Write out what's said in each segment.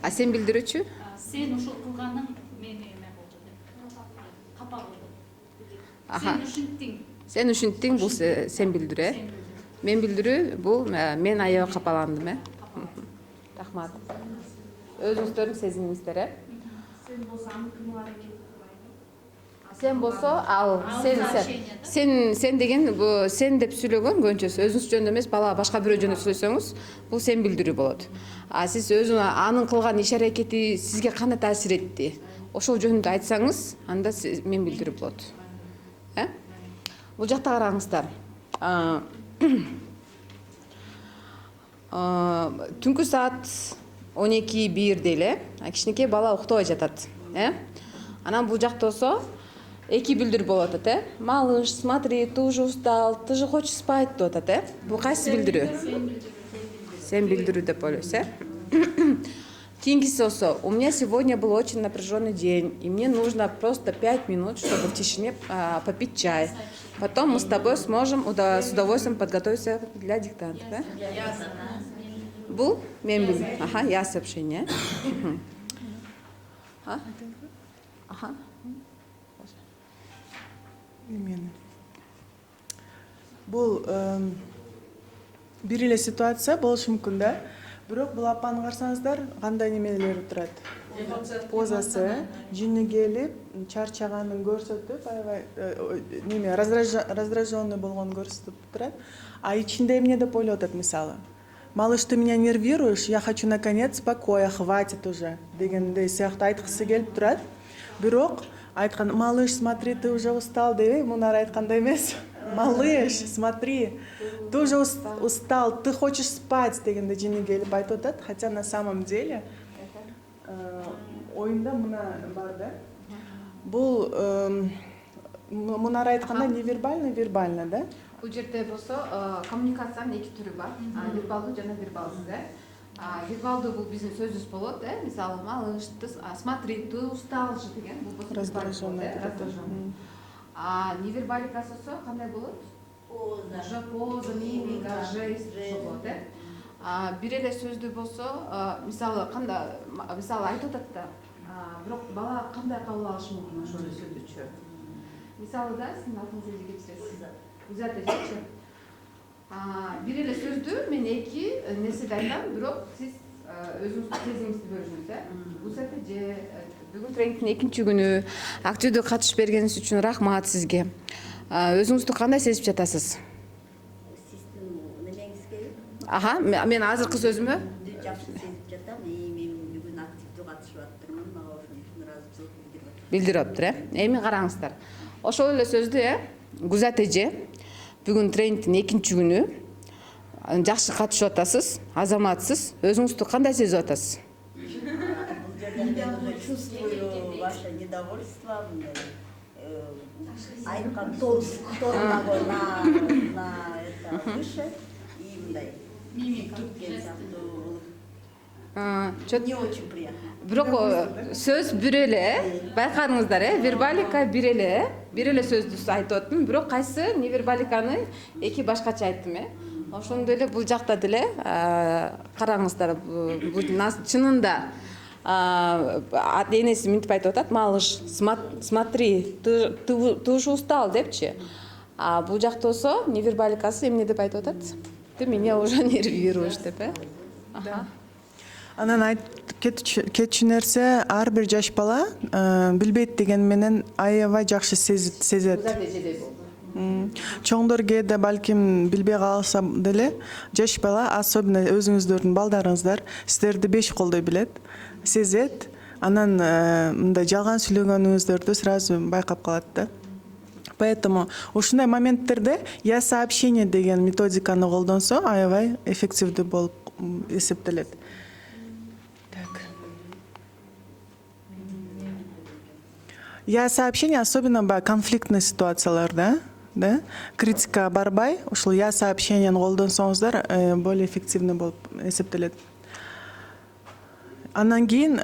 А сен билдирүүчү? Сен ушул кылганың мени эме болду деп. Капа болду. Аха. Сен ушинттиң. Сен ушинттиң, бул сен билдирүү, Мен билдирүү, бул мен аябай капаландым, Рахмат. Өзүңүздөрдүн сезимиңиздер, Sen bolsa anı kılma hareket Сен болсо, ал сен деген бу сен деп сүйлөгөн көбүнчөсү өзүңүз жөнүндө эмес, бала башка бирөө жөнүндө сүйлөсөңүз, бул сен билдирүү болот. А сиз өзүң анын кылган иш аракети сизге кандай таасир этти? Ошол жөнүндө айтсаңыз, анда мен билдирүү болот. Бул жакта караңыздар. Түнкү саат 12:01 эле кичинекей бала уктабай жатат. Анан бул жакта болсо эки билдирүү болуп атат, Малыш, смотри, ты уже устал, ты же хочешь спать деп атат, Бул кайсы билдирүү? Сен билдирүү деп ойлойсуз, Кийинкиси болсо, у меня сегодня был очень напряженный день, и мне нужно просто 5 минут, чтобы в тишине попить чай. Потом мы с тобой сможем с удовольствием подготовиться для диктанта. Бул мен билдирүү. Аха, я сообщение. Аха. Бул бир эле ситуация болушу мүмкүн да. Бирок бул апаны карасаңыздар, кандай немелери турат. Позасы, жини келип, чарчаганын көрсөтүп, аябай неме раздраженный болгонун көрсөтүп турат. А ичинде эмне деп ойлоп атат, мисалы. Малыш, ты меня нервируешь, я хочу наконец покоя, хватит уже дегендей сыяктуу айткысы келип турат. Бирок айткан, малыш, смотри, ты уже устал деп, мунар айткандай эмес. Малыш, смотри, ты уже устал, ты хочешь спать дегенде жини келип айтып атат. Хотя на самом деле оюнда мына бар да. Бул мунар айтканда невербально, вербально, да? Бул жерде болсо коммуникациянын эки түрү бар. Вербалдуу жана вербалсыз, Вербалдуу бул биздин сөзүбүз болот, Мисалы, малыш, смотри, ты устал же деген, бул болсо раздраженный. А невербаликасы болсо кандай болот? Поза, мимика, жест болот, Бир эле сөздү болсо, мисалы айтып атат да, бирок бала кандай кабыл алышы мүмкүн ошол сөздүчү. Мисалы да, сиздин атыңызды кечиресиз. Узатачы. Бир эле сөздү мен эки нерседе айтам, бирок сиз өзүңүздүн сезимиңизди бөлүшүңүз, Узаты же бүгүн тренингдин экинчи күнү активдүү катышып бергениңиз үчүн рахмат сизге. Өзүңүздү кандай сезип жатасыз? Аха, мен азыркы сөзүмө жакшы сезип жатам. Мен бүгүн активдүү катышып аттырмын. Мага ошон үчүн ыраазычылык билдирип атыптыр, Эми караңыздар. Ошол эле сөздү, Гузат эже, бүгүн тренингдин экинчи күнү жакшы катышып атасыз, азаматсыз, өзүңүздү кандай сезип атасыз? Чувствую ваше недовольство, айткан тонна на это выше и мындай. Не очень приятно. Бирок сөз бир эле, байкадыңыздар, вербалика бир эле сөздү айтып аттым, бирок кайсы невербаликаны эки башкача айттым, Ошондой эле бул жакта деле караңыздар, бул чынында энеси мынтип айтып атат, малыш, смотри, ты уже устал депчи. А бул жакта болсо невербаликасы эмне деп айтып атат? Ты меня уже нервируешь деп, Анан кетчү нерсе, ар бир жаш бала билбейт деген менен аябай жакшы сезет. Чоңдор кээде балким билбей калса деле, жаш бала, особенно өзүңүздөрдүн балдарыңыздар, сиздерди 5 колдой билет, сезет. Анан мындай жалган сүйлөгөнүңүздөрдү сразу байкап калат да. Поэтому ушундай моменттерде я сообщение деген методиканы колдонсо, аябай эффективдүү болуп эсептелет. Я сообщение, особенно конфликтный ситуацияларда, да, критика барбай, ушул я сообщениени колдонсоңуздар более эффективный болуп эсептелет. Анан кийин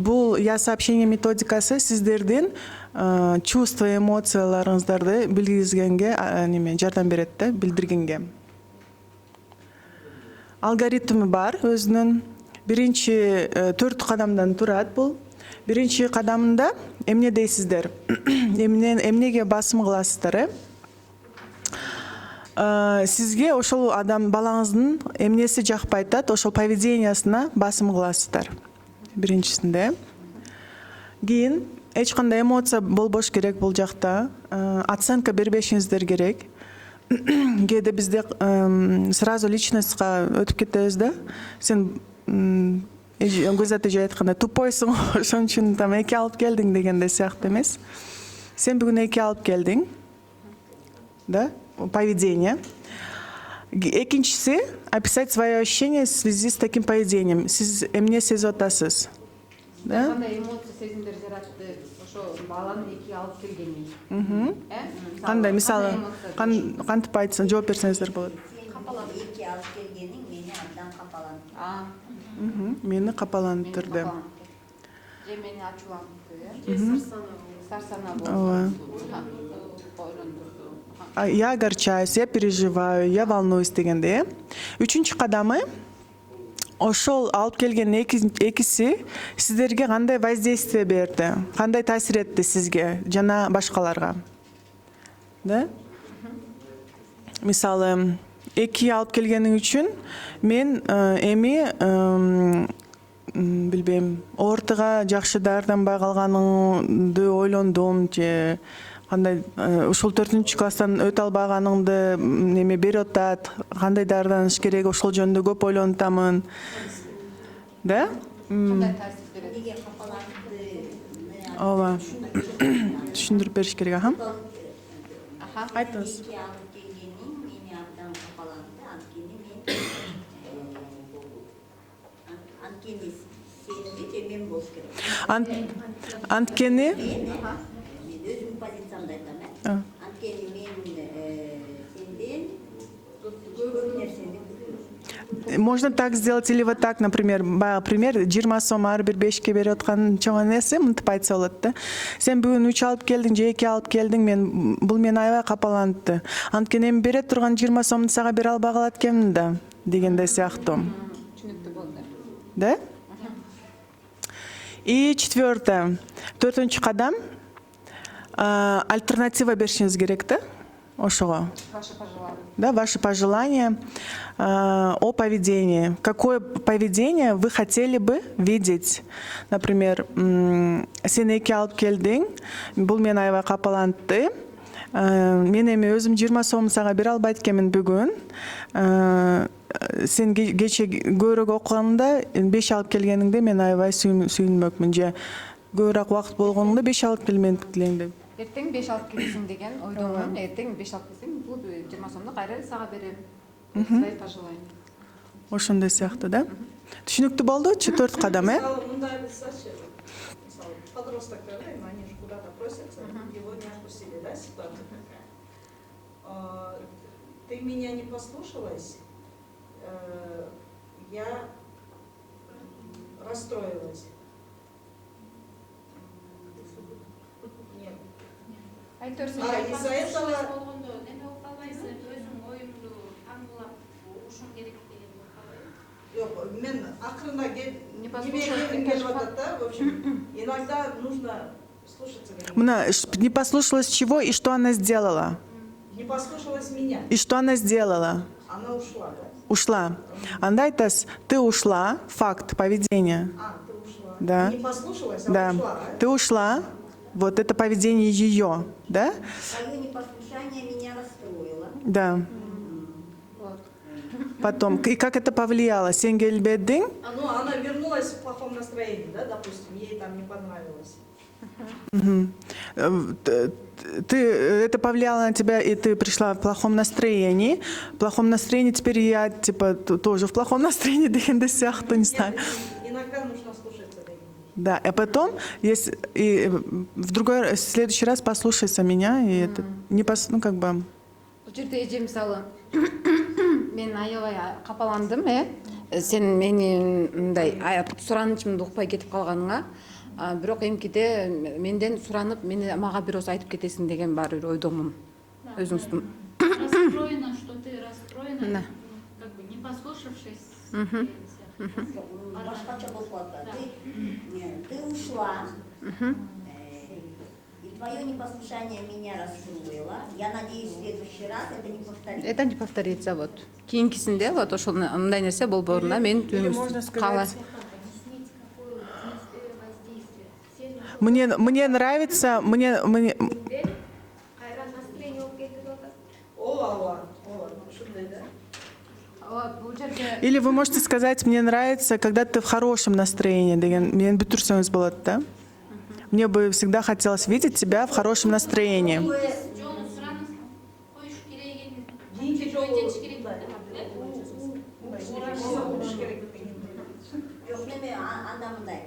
бул я сообщение методикасы сиздердин чувство, эмоцияларыңыздарды билгизгенге жардам берет да, билдиргенге. Алгоритми бар өзүнүн. биринчи 4 кадамдан турат бул. Биринчи кадамында эмне дейсиздер? Эмнеге басым кыласыздар? Сизге ошол адам балаңыздын эмнеси жакпай атат, ошол поведениясына басым кыласыздар. Биринчисинде. Кийин эч кандай эмоция болбош керек бул жакта. Оценка бербешиңиздер керек. Кээде бизде сразу личностька өтүп кетебиз да. Сен Гүзат эже айткандай тупойсуң, ошон үчүн там 2 алып келдиң дегенде сыяктуу эмес. Сен бүгүн 2 алып келдиң. Да? Поведение. Экинчиси описать свое ощущение в связи с таким поведением. Сиз эмне сезип атасыз? Да? Кандай эмоция, сезимдер жаратты ошо баланы 2 алып келгени? Кандай, мисалы, кантип айтсаң, жооп берсеңиздер болот. Капаланып 2 алып келгениң мени абдан капалантты. Мени капалантырды. Же мени ачуулантты, сарсана болду. Я огорчаюсь, я переживаю, я волнуюсь дегенде. Үчүнчү кадамы ошол алып келген экиси сиздерге кандай воздействие берди? Кандай таасир этти сизге жана башкаларга? Да? Мисалы, 2 алып келгениң үчүн мен эми билбейм, ортага жакшы даярданбай калганыңды ойлондум же кандай ушул 4-класстан өтө албаганыңды неме берип атат, кандай даярданыш керек, ошол жөнүндө көп ойлонуп атамын. Да? Кандай таасир берет? Неге капалантты? Ооба. Түшүндүрүп бериш керек, аха. Айтыңыз. 2 алып келгениң мени абдан капалантты. Анткени сенде же мен болуш керек. Анткени Өзүм позициямды айтам, анткени мен сенден көп нерсени күтөм. Можно так сделать или вот так, например, пример 20 сом ар бир 5ке берип аткан чоң нерсе мынтип айтса болот да. Сен бүгүн 3 алып келдиң же 2 алып келдиң, бул мени аябай капалантты. Анткени эми бере турган 20 сомду сага бере албай калат экенмин да, дегенде сыяктуу. Түшүнүктүү болду. Да? И 4-чү кадам альтернатива беришиңиз керек да, ошого. Ваши пожелания. Да, ваши пожелания о поведении. Какое поведение вы хотели бы видеть? Например, сен 2 алып келдиң, бул мени аябай капалантты. Мен эми өзүм 20 сом сага бере албайт экенмин бүгүн. Сен кече көбүрөөк окуганда 5 алып келгениңде мен аябай сүйүнмөкмүн же көбүрөөк убакыт болгонунда 5 алып келмедиң деп. Эртең 5 алып келесиң деген ойдомун. Эртең 5 алып келсең, бул 20 сомду кайра сага берем. Свои пожелания. Ошондой сыяктуу да? Түшүнүктүү болду? 4 кадам, Мындай кылсачы, мисалы, подростоктор, они же куда-то просятся, его не отпустили, да, ситуация такая. Ты меня не послушалась, я расстроилась. Нет. Айтырсың. Из-за этого мен акырында Не послушалась, в общем, иногда нужно слушаться. Не послушалась чего и что она сделала? Не послушалась меня. И что она сделала? Она ушла, да? Ушла. Анда айтасыз, ты ушла, факт поведения. Ты ушла. Да. Не послушалась, Да. ушла. Ты ушла. Вот это поведение ее, да? Твое непослушание меня расстроило. Да. Потом, и как это повлияло? Сен келбедиң? Она вернулась в плохом настроении, да, допустим, ей там не понравилось. Это повлияло на тебя, и ты пришла в плохом настроении. В плохом настроении теперь я, типа, тоже в плохом настроении, дегенде сыяктуу, не знаю. Иногда нужно слушаться. Да, а потом, если и в следующий раз послушайся меня, и это не ну как бы. Бул жерде эже мисалы мен аябай капаландым, сен мени мындай суранычымды укпай кетип калганыңа, бирок эмкиде менден суранып, мага бир ооз айтып кетесиң деген бар бир ойдомун. Өзүңүздүн. Расстроена, что ты расстроена, как бы не послушавшись. Башкача болсуатта. Ты ушла. И твое непослушание меня расстроило. Я надеюсь, в следующий раз это не повторится. Это не повторится вот. Кийинкисинде вот ошол мындай нерсе болборуна мен Или можно түбүмүз кала. сказать, Объяснить, какое воздействие. Все мне нравится, Кайран настроение болып кетіп жатыр. Ола, шундай, да? Вот бул жерде или вы можете сказать, мне нравится, когда ты в хорошем настроении, деген, мен бүтүрсөңүз болот, да? Мне бы всегда хотелось видеть тебя в хорошем настроении. жолун суранып коюш керек экен. Кийинки жолу Өйтөтүш керек. болуш керек деген. Жоқ, анда мындай.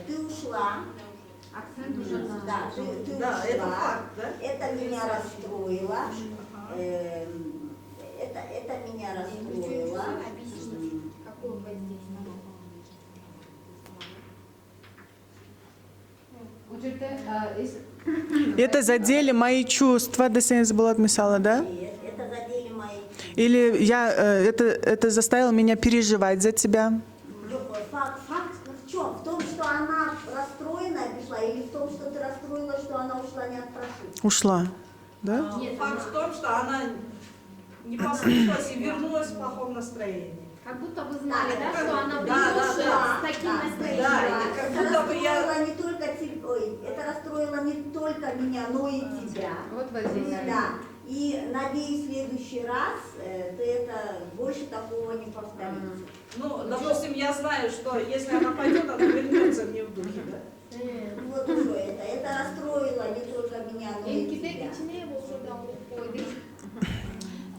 Ты ушла. акцент уже на Да, ты Да, это ушла. факт, да? Это меня расстроило. Это меня расстроило. Какое воздействие? бул жерде Это задели мои чувства, десеңиз болот, мисалы, да? Это задели мои... Или это заставило меня переживать за тебя. Факт в чем? В том, что она расстроена пришла, или в том, что ты расстроила, что она ушла, не отпрошив? Ушла, да? Факт в том, что она не послушалась и вернулась в плохом настроении. Как будто вы знали, да, что она Да, придет да, с таким Да, настроением. и как Это будто бы я... расстроило не только это расстроило не только меня, но и тебя. вот воздействие. Да. И надеюсь, в следующий раз ты это больше такого не повторится. Ну, допустим, я знаю, что если она пойдет, она вернется мне в духе, да? Вот уже это расстроило не только меня, но и Энкиде тебя. кичине болсо да койду.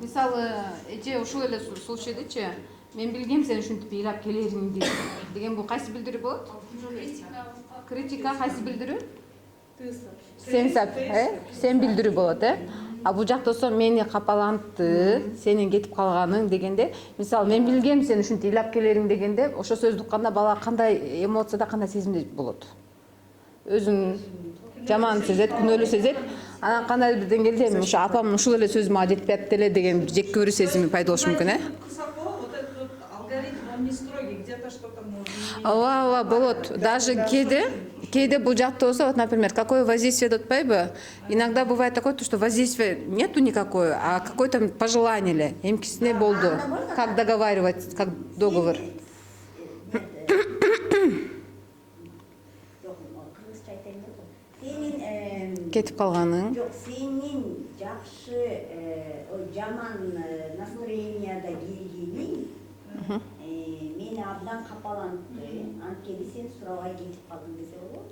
Мисалы эже ушул эле случайдычы мен билгем сен ушинтип ыйлап келериңди деген бул кайсы билдирүү болот? Критика кайсы билдирүү? Сен билдирүү болот, А бул жакта болсо мени капалантты, сенин кетип калганың дегенде, мисалы мен билгем сен ушинтип ыйлап келериң дегенде, ошо сөздү укканда бала кандай эмоцияда, кандай сезимде болот? Өзүн жаман сезет, күнөөлүү сезет. Анан кандай бир деңгээлде эми ошо апам ушул эле сөз мага жетпей атты эле деген жек көрүү сезими пайда болушу мүмкүн, Кысакова, вот этот вот алгоритм, он не строгий, где-то что-то можно... Ооба, болот. Даже кээде бул жакта болсо, вот, например, какое воздействие деп атпайбы? Иногда бывает такое, что воздействия нету никакое, а какое-то пожелание эле. Эмкисине болду. Как договаривать, как договор. Кетип калганың. Жоқ, сенин жакшы, жаман настроенияда келгениң мени абдан капалантты. Анткени сен сурабай кетип калдың десе болот.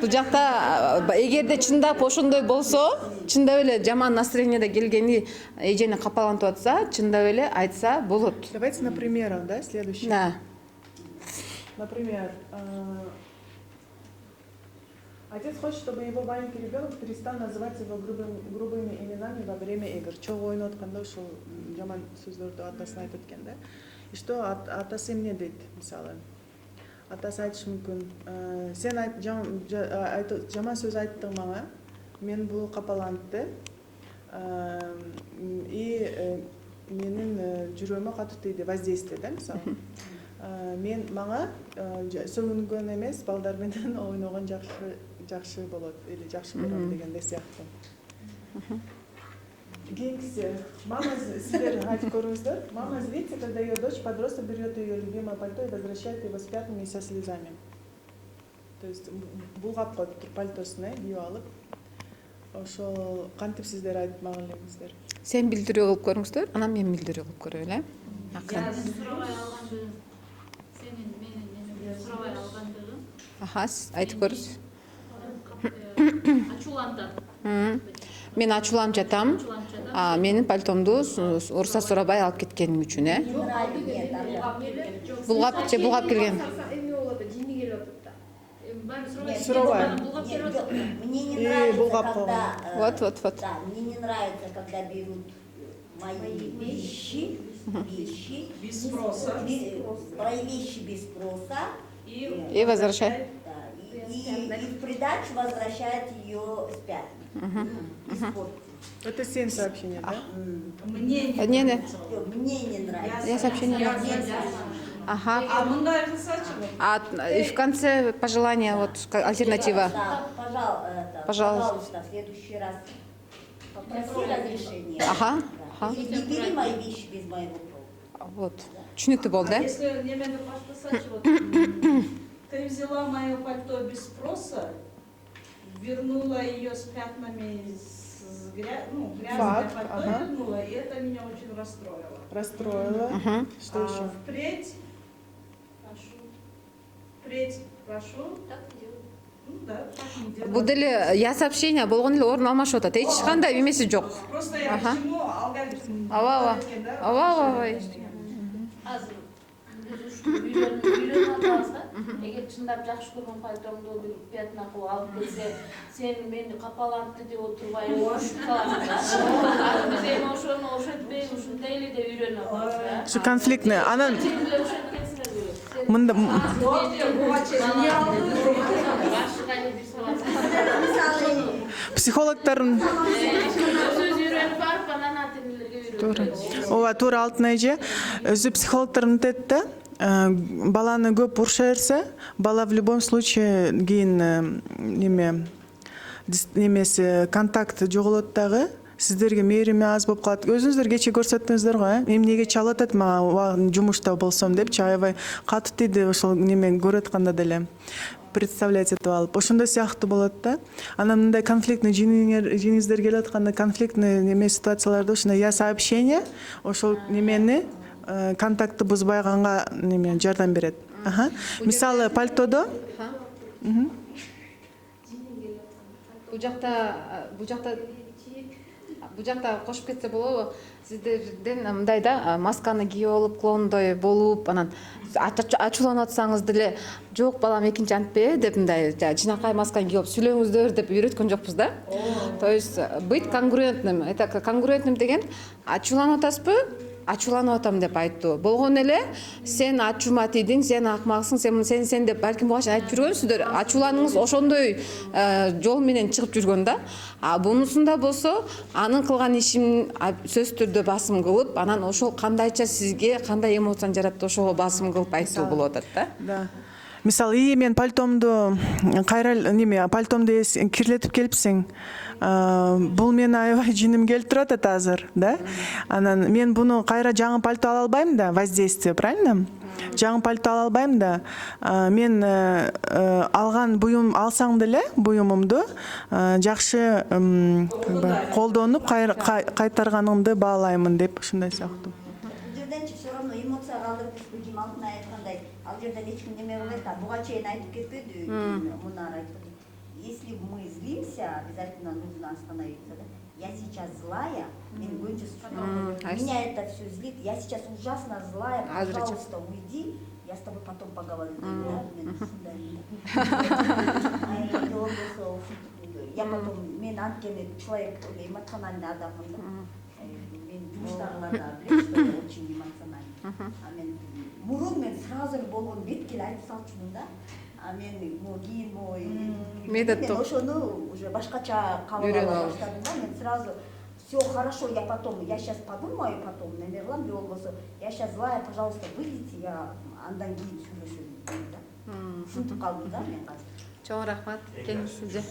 Бул жакта эгерде чындап ошондой болсо, чындап эле жаман настроенияда келгени эжени капалантып атса, чындап эле айтса болот. Давайте на примерах, да, следующий. Да. Например, отец хочет, чтобы его маленький ребенок перестал называть его грубыми именами во время игр. Чогуу ойноп атканда ушул жаман сөздөрдү атасына айтып экен, да? И что атасы эмне дейт, мисалы? Атасы айтышы мүмкүн, сен жаман сөз айттың мага, мен бул капалантты, и менин жүрөгүмө катуу тийди, воздействие, да, мисалы? Мен мага сөгүнгөн эмес, балдар менен ойногон жакшы болот или жакшы көрөм дегенде сыяктуу. Кийинкиси, мама, сиздер айтып көрүңүздөр. Мама злится, когда ее дочь подросток берет ее любимое пальто и возвращает его с пятнами и со слезами. То есть булгап коюптур пальтосун, кийип алып. Ошол кантип сиздер айтмак элеңиздер? Сен билдирүү кылып көрүңүздөр, анан мен билдирүү кылып көрөйлү, акырын. Сурабай алгандыгын, сенин менин сурабай алгандыгын Айтып көрүңүз. ачуулантат. Мен ачууланып жатам. Менин пальтомду уруксат сурабай алып кеткениң үчүн, Булгап келген. Эме болот, жини келип атат да. Сурабай. Мне не нравится, когда... Вот. Да, мне не нравится, когда берут мои вещи Без спроса. Мои вещи без спроса. И возвращает. Да, и в придачу возвращает ее с пятнами. Испортив. Это 7 сообщений, да? Мне не Не. нравится. Мне не нравится. Я сообщение. Ага. А мындай кылсачы И в конце пожелания, вот альтернатива. Да, пожалуйста, в следующий раз попроси разрешения. Ага. Да. Ага. Или не бери мои вещи без моего права. Вот. Түсінікті болды, да? Если немного подписать, вот, ты взяла мое пальто без спроса, вернула ее с пятнами, грязное Факт, пальто ага. вернула, и это меня очень расстроило. Расстроила. Мгм. Что еще? Впредь прошу, Так не делаю. ну да, так не делать. Бұл деле я сообщение болған деле орын алмашы отады. Ешқандай емесі жоқ. Просто я Ага. к чему алгоритм. Ава. азыр биз ушул үйлөнүп атабыз да. Эгер чындап жакшы көргөн пальтоңду бир пятна кылып алып келсе, сен мени капалантты деп отурбай ушинтип каласың да. Азыр биз эми ошону ошентпей ушинтели деп үйрөнүп атабыз да. Что конфликтный. Анан Сен деле ошенткенсиңер керек. мында Башканы бир саласың. психологтардың Сөз үйрөнүп барып анан атын элерге үйрөнөт. ооба туура алтын эже өзү психологдор мынтет да, баланы көп уруша берсе, бала в любом случае кийин немеси контакт жоголот дагы, сиздерге мээрими аз болуп калат. Өзүңүздөр кече көрсөттүңүздөр го, эмнеге чалып атат мага жумушта болсом депчи, аябай катып тийди ошол неме көрүп атканда деле. Представлять этип алып, ошондой сыяктуу болот да. Анан мындай конфликтный жиниңиздер келип атканда конфликтный неме ситуацияларда ушундай я сообщение ошол немени контактты бузбайганга неме жардам берет. Ага. Мисалы пальтодо Бұл жақта қошып кетсе болобу? Сиздерден мындай да, масканы кийип алып, клоундой болуп, анан ачууланып атсаңыз деле, жок балам экинчи антпе деп мындай жинакай масканы кийип сүйлөңүздөр деп үйрөткөн жокпуз да. То есть быть конгруентным. Это конгруентным деген ачууланып атасызбы? Ачууланып атам деп айттуу. Болгон эле сен ачуума тийдиң, сен акмаксың, сен деп балким буга чейин айтып жүргөнсүздөр. Ачууланыңыз ошондой жол менен чыгып жүргөн да. А бунусунда болсо, анын кылган ишин сөз түрдө басым кылып, анан ошол кандайча сизге кандай эмоцияны жаратты, ошого басым кылып айтуу болуп атат да. да. Мисалы, мен пальтомду пальтомду кирлетип келипсиң. Бул мен аябай жиним келип турат азыр, да? Анан мен буну кайра жаңы пальто ала албайм да, воздействие, правильно? Жаңы пальто ала албайм да. Мен алган буюм алсаң деле, буюмумду жакшы колдонуп кайтарганыңды баалаймын деп ушундай сыяктуу. Бул жерденчи все равно эмоция калдырып Гүлжим алтын айткандай, ал жерден эч ким неме кылбайт да, буга чейин айтып кетпеди, Мунар айтты. Если мы злимся, обязательно нужно остановиться. Да? Я сейчас злая, меня это все злит, я сейчас ужасно злая, пожалуйста, уйди, я с тобой потом поговорю. Я потом, мен анткени человек эмоциональный адаммын да. Мен жумуштагыларда билет, что я очень эмоциональный. А мен мурун мен сразу болгон беткеле айтып салчумун да. А мен кийин мен ошону уже башкача кабыл ала баштадым да. Мен сразу все хорошо, я сейчас подумаю, потом неме кылам, же болбосо я сейчас злая, пожалуйста, выйдите, я андан кийин сүйлөшөм да. Ушинтип калдым да мен азыр. Чоң рахмат. Келиңизде.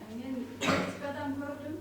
Мен практикадан көрдüm.